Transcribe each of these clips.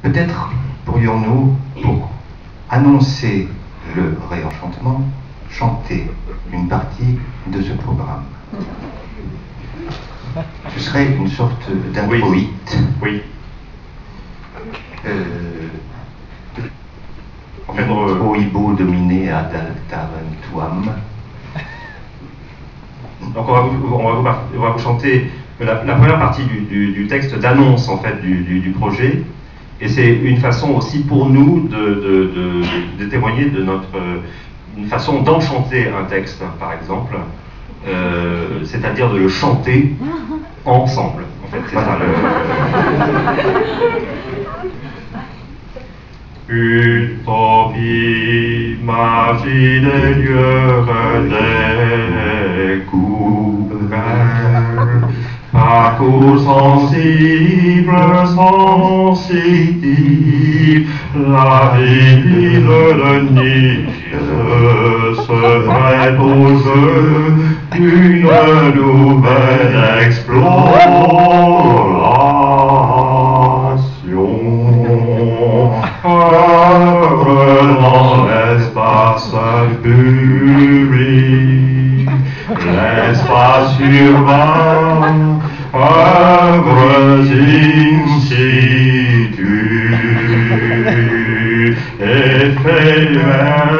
Peut-être pourrions-nous, pour annoncer le réenchantement, chanter une partie de ce programme. Ce serait une sorte d'introïte. Oui. En fait, Prohibo domine ad altaventuam. Donc on va vous chanter la première partie du texte d'annonce en fait du projet, et c'est une façon aussi pour nous de témoigner de une façon d'enchanter un texte, par exemple, c'est-à-dire de le chanter ensemble. En fait, c'est ça Utopie, magie des lieux redécouverts, parcours sensible, sensitif, la ville de Nice se prête au jeu d'une nouvelle exploration. Dans l'espace public, l'espace urbain, œuvres in situ, éphémères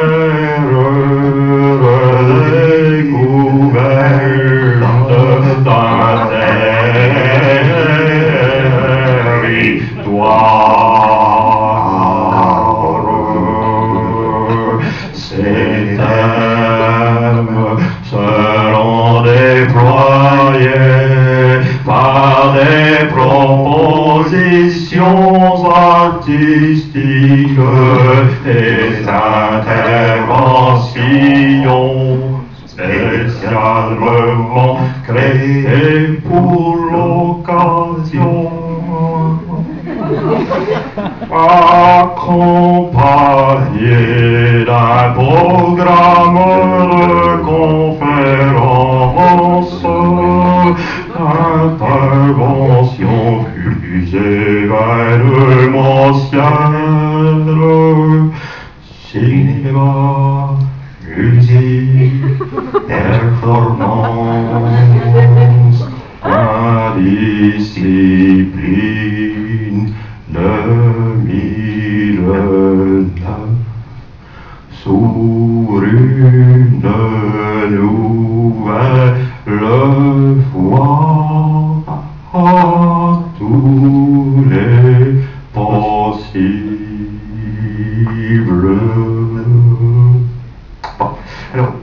redécouvertes d'un territoire. Ces thèmes seront déployés par des propositions artistiques et interventions spécialement créées pour l'occasion. Accompagné d'un programme de conférences, intervention plus événementielle, cinéma, musique, performance, indiscipline. 2009, sur une nouvelle fois, à tous les possibles. Bon, alors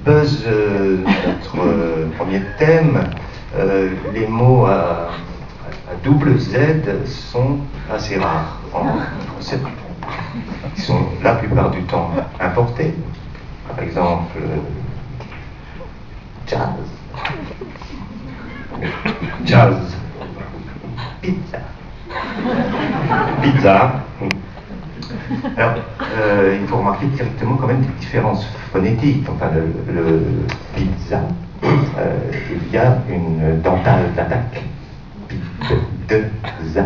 Buzz, notre premier thème. Les mots à double Z sont assez rares en français. Ils sont la plupart du temps importés. Par exemple, jazz, pizza. Alors, il faut remarquer directement quand même des différences phonétiques. Enfin, le pizza, il y a une dentale d'attaque. Pizza.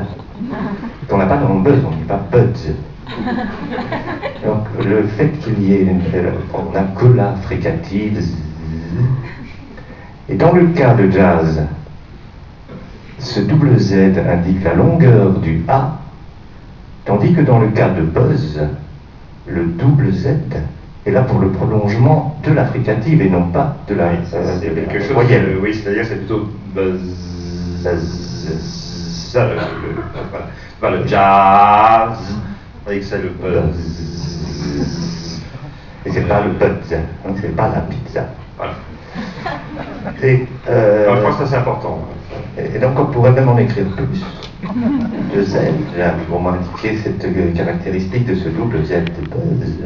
On n'a pas dans le buzz, on ne dit pas buzz. Donc, le fait qu'il y ait on n'a que la fricative. Et dans le cas de jazz, ce double Z indique la longueur du A, tandis que dans le cas de buzz, le double Z est là pour le prolongement de la fricative et non pas de la voyelle. Oui, c'est-à-dire c'est plutôt buzz. Ça, le jazz, oui, c'est le buzz. Et c'est pas le buzz, hein, c'est pas la pizza. Voilà. Et, je pense que c'est important. Et donc on pourrait même en écrire plus. De Z, pour m'indiquer cette caractéristique de ce double Z de buzz.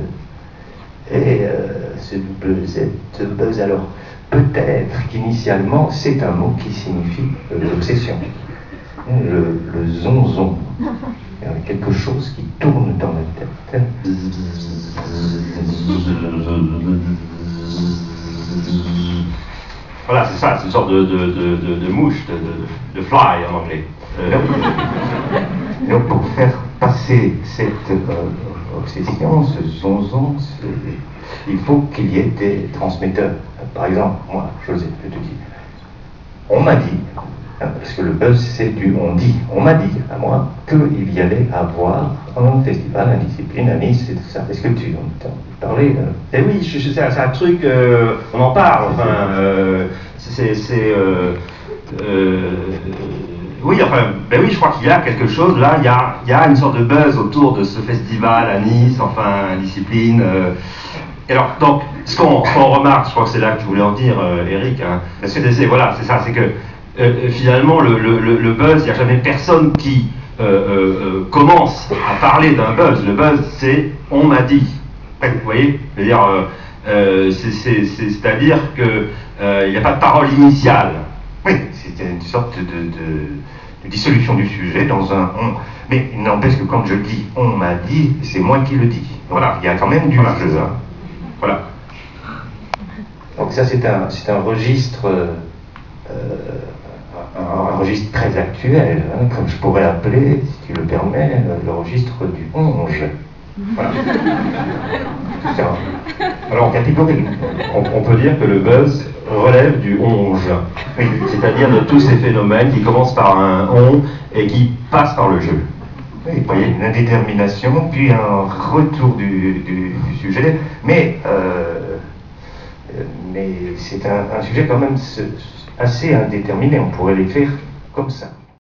Et ce double Z de buzz, alors peut-être qu'initialement c'est un mot qui signifie l'obsession. Le zonzon. Il y a quelque chose qui tourne dans la tête. Voilà, c'est ça, c'est une sorte de mouche, de fly en anglais. Donc pour faire passer cette obsession, ce zonzon, il faut qu'il y ait des transmetteurs. Par exemple, moi, José, je te dis, on m'a dit, parce que le buzz c'est du on dit, on m'a dit à moi qu'il y allait avoir un festival, une discipline à Nice et tout ça. Est-ce que tu entends parler Eh oui, c'est un truc, on en parle, enfin, oui, enfin, ben oui, je crois qu'il y a quelque chose, là, il y a une sorte de buzz autour de ce festival à Nice, enfin, discipline. Et alors, donc, ce qu'on remarque, je crois que c'est là que tu voulais en dire, Eric, hein, voilà, c'est ça, c'est que finalement, le buzz, il n'y a jamais personne qui commence à parler d'un buzz. Le buzz, c'est « on m'a dit ». Vous voyez, c'est-à-dire qu'il n'y a pas de parole initiale. Oui, c'est une sorte de dissolution du sujet dans un on. Mais il n'empêche que quand je dis on m'a dit, c'est moi qui le dis. Donc, voilà, il y a quand même du jeu. Hein. Voilà. Donc ça c'est un registre, un registre très actuel, hein, comme je pourrais appeler, si tu le permets, le registre du onge. Voilà. Alors, catégorie. On peut dire que le buzz relève du onge, oui, c'est-à-dire de tous ces phénomènes qui commencent par un on et qui passent par le jeu. Oui, vous voyez, une indétermination, puis un retour du sujet, mais c'est un sujet quand même assez indéterminé, on pourrait l'écrire comme ça.